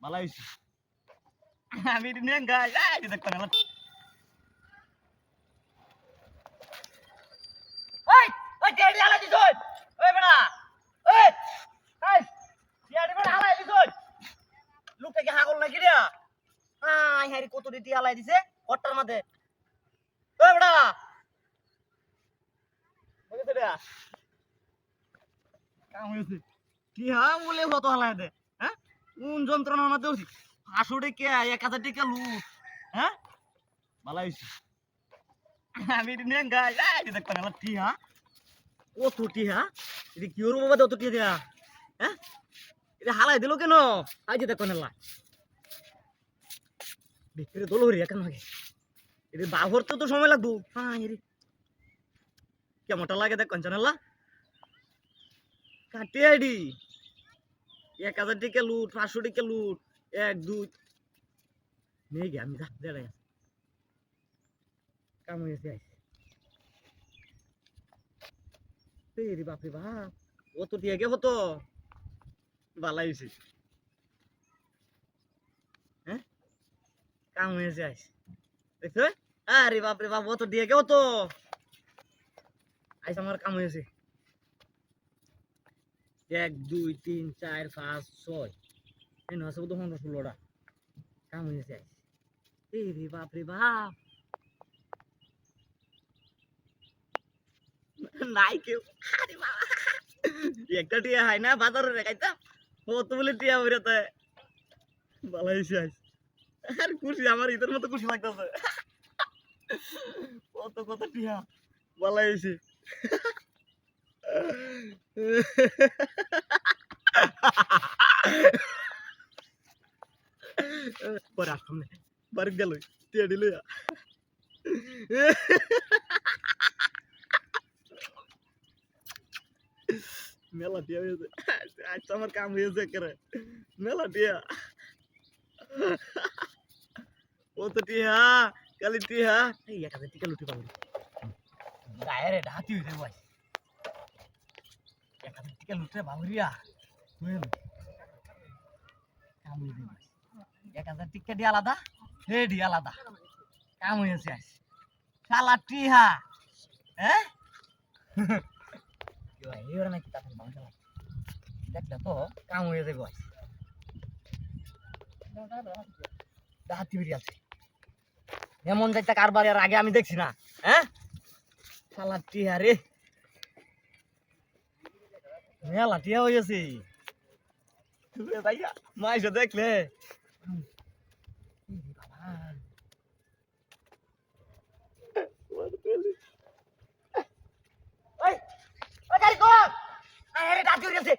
ভালো হইছে আমি নেঙ্গা এই দেখ না ওই ওই টেডি হালা দিছ ওই বড়া ওই এই টেডি বড়া হালা দিছ লোকটা কি হাগল নাকি রে আই হারি কত দিতি হালা দিছে কট্টার মধ্যে ওই বড়া ওকে তো রে কাম হইছে কি হ্যাঁ বলে কত হালা দে হ্যাঁ কোন যন্ত্রণার মধ্যে উঠি 500 টাকা 1000 টাকা লুট হ্যাঁ ভালো হইছে আমি নেঙ্গা এই দেখ না টিহা কত টিহা এটা কি ওর বাবা কত টিহা দেয়া হ্যাঁ এটা হালাই দিল কেন আই যে দেখো না ভিতরে দোল হরি কেন লাগে এটা বাঘর তো সময় লাগবো হ্যাঁ রে কেমনটা লাগে দেখ কঞ্চনাল্লা কাটে আইডি 1000 টাকা লুট 500 টাকা লুট 1 2 নেই গে আমি দাঁড়াই কাম হয়েছে রে বাপরে বাপ ও তো দিয়ে গে হতো ভালো হয়েছে হ্যাঁ কাম হয়েছে দেখছো আরে বাপরে বাপ ও তো দিয়ে গে হতো আইস আমার কাম হয়েছে 1 2 3 4 5 6 এই না সব তো 15-16টা কাম হয়েছে রে বাপরে বাপ নাই কেউ আরে বাবা একটা টিয়া হয় না বাজারে রেখাইতা ও তো বলে টিয়া বেরোতে ভালো হয়েছে আর খুশি আমার ইদের মতো খুশি লাগতেছে কত কত টিয়া ভালো হয়েছে পরে আসতাম না বাড়ি গেল টিয়া দিল মেলা টিয়া হয়েছে আজ আমার কাম হয়েছে করে মেলা টিয়া ও তো টিয়া কালি টিয়া এই 1000 টাকা লুটি পাবো গায়ের ঢাতি হইছে ভাই 1000 টাকা লুটে বাবুরিয়া বুঝলি কাম হইছে 1000 টাকা দি আলাদা হেডি আলাদা কাম হয়েছে আজ শালা টিয়া হ্যাঁ কি ভাই এর নাকি তাতে বাংলা দেখলে তো কাম হয়ে যাবে ভাই হাতি বেরিয়ে আছে এমন যাইতে কারবার এর আগে আমি দেখছি না হ্যাঁ শালা টিয়া রে মেলা টিয়া হয়েছে ভাইয়া মাইসে দেখলে ওই ওই গাড়ি কর আরে ডাকি গেছে